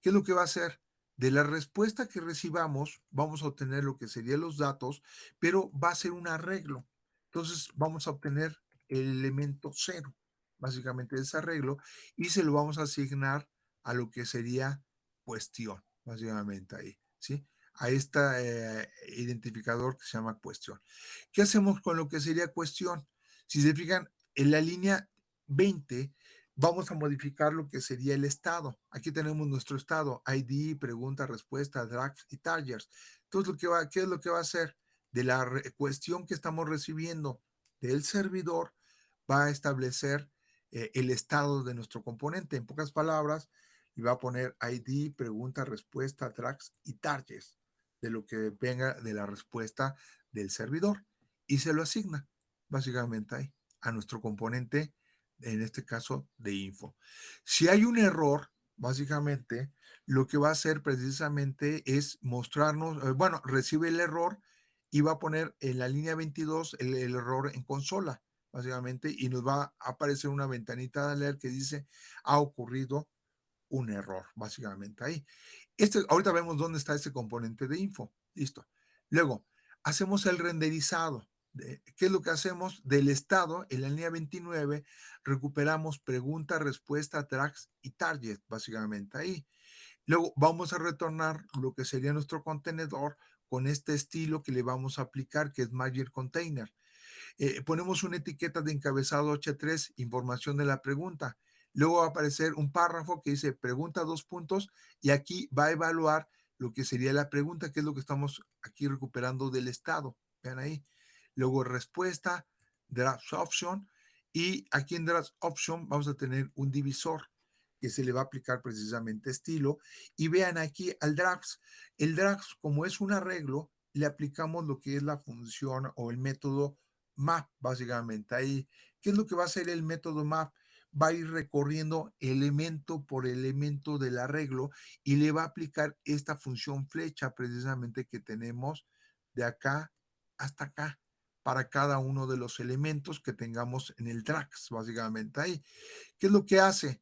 [SPEAKER 1] ¿Qué es lo que va a hacer? De la respuesta que recibamos, vamos a obtener lo que serían los datos, pero va a ser un arreglo. Entonces, vamos a obtener el elemento cero, básicamente de ese arreglo, y se lo vamos a asignar a lo que sería cuestión, básicamente ahí, ¿sí? A este identificador que se llama cuestión. ¿Qué hacemos con lo que sería cuestión? Si se fijan, en la línea 20 vamos a modificar lo que sería el estado. Aquí tenemos nuestro estado, ID, pregunta, respuesta, drags y targets. Entonces, ¿qué es lo que va a hacer? De la cuestión que estamos recibiendo del servidor, va a establecer el estado de nuestro componente. En pocas palabras, y va a poner ID, pregunta, respuesta, drags y targets de lo que venga de la respuesta del servidor y se lo asigna básicamente ahí a nuestro componente, en este caso de info. Si hay un error, básicamente lo que va a hacer precisamente es mostrarnos, bueno, recibe el error y va a poner en la línea 22 el error en consola, básicamente, y nos va a aparecer una ventanita de alert que dice ha ocurrido un error, básicamente ahí. Ahorita vemos dónde está ese componente de info. Listo. Luego, hacemos el renderizado. ¿Qué es lo que hacemos? Del estado, en la línea 29, recuperamos pregunta, respuesta, tracks y target, básicamente ahí. Luego vamos a retornar lo que sería nuestro contenedor con este estilo que le vamos a aplicar, que es Magic Container. Ponemos una etiqueta de encabezado H3, información de la pregunta. Luego va a aparecer un párrafo que dice pregunta dos puntos y aquí va a evaluar lo que sería la pregunta, que es lo que estamos aquí recuperando del estado. Vean ahí. Luego respuesta, draft option Y aquí en Draft Option vamos a tener un divisor que se le va a aplicar precisamente estilo. Y vean aquí al Drafts. El Drafts, como es un arreglo, le aplicamos lo que es la función o el método map, básicamente. Ahí, ¿qué es lo que va a hacer el método map? Va a ir recorriendo elemento por elemento del arreglo y le va a aplicar esta función flecha precisamente que tenemos de acá hasta acá para cada uno de los elementos que tengamos en el tracks, básicamente ahí. ¿Qué es lo que hace?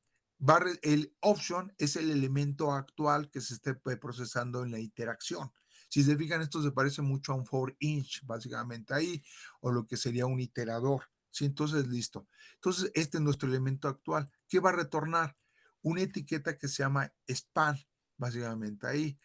[SPEAKER 1] El option es el elemento actual que se esté procesando en la interacción. Si se fijan, esto se parece mucho a un for each, básicamente ahí, o lo que sería un iterador. Sí, entonces listo. Entonces, este es nuestro elemento actual. ¿Qué va a retornar? Una etiqueta que se llama span, básicamente ahí.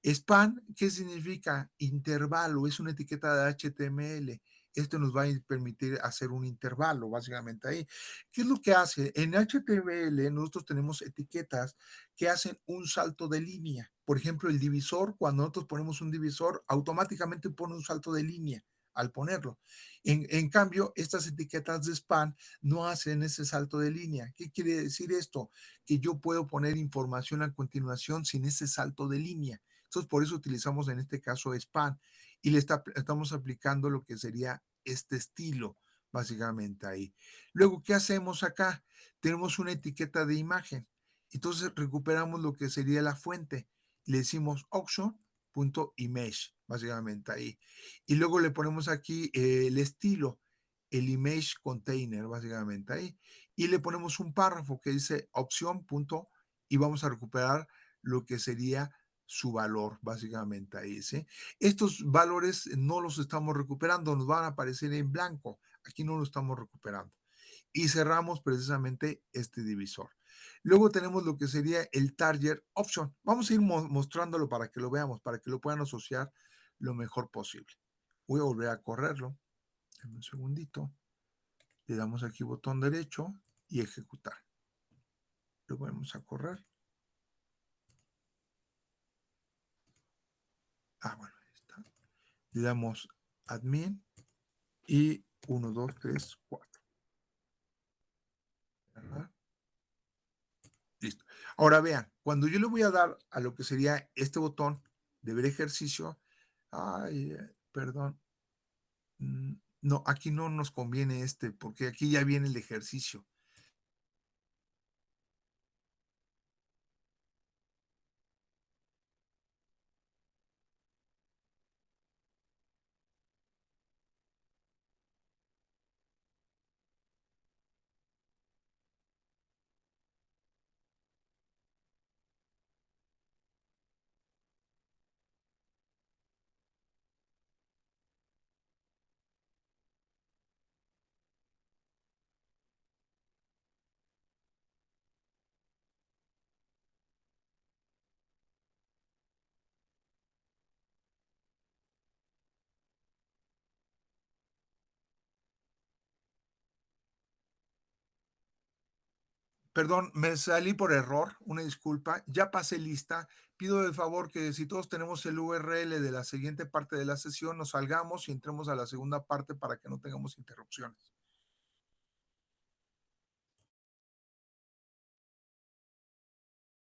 [SPEAKER 1] Span, ¿qué significa? Intervalo, es una etiqueta de HTML. Esto nos va a permitir hacer un intervalo, básicamente ahí. ¿Qué es lo que hace? En HTML nosotros tenemos etiquetas que hacen un salto de línea. Por ejemplo, el divisor, cuando nosotros ponemos un divisor, automáticamente pone un salto de línea al ponerlo. En cambio, estas etiquetas de span no hacen ese salto de línea. ¿Qué quiere decir esto? Que yo puedo poner información a continuación sin ese salto de línea. Entonces, por eso utilizamos en este caso span y estamos aplicando lo que sería este estilo, básicamente ahí. Luego, ¿qué hacemos acá? Tenemos una etiqueta de imagen. Entonces, recuperamos lo que sería la fuente. Le decimos auction.image, básicamente ahí. Y luego le ponemos aquí el estilo, el image container, básicamente ahí. Y le ponemos un párrafo que dice opción. Y vamos a recuperar lo que sería su valor, básicamente ahí, ¿sí? Estos valores no los estamos recuperando, nos van a aparecer en blanco. Aquí no lo estamos recuperando. Y cerramos precisamente este divisor. Luego tenemos lo que sería el target option. Vamos a ir mostrándolo para que lo veamos, para que lo puedan asociar lo mejor posible. Voy a volver a correrlo. Dame un segundito. Le damos aquí botón derecho y ejecutar. Lo vamos a correr. Bueno, ahí está. Le damos admin y 1, 2, 3, 4. Ajá. Listo. Ahora vean, cuando yo le voy a dar a lo que sería este botón de ver ejercicio, perdón, no, aquí no nos conviene porque aquí ya viene el ejercicio. Perdón, me salí por error, una disculpa, ya pasé lista. Pido el favor que si todos tenemos el URL de la siguiente parte de la sesión, nos salgamos y entremos a la segunda parte para que no tengamos interrupciones.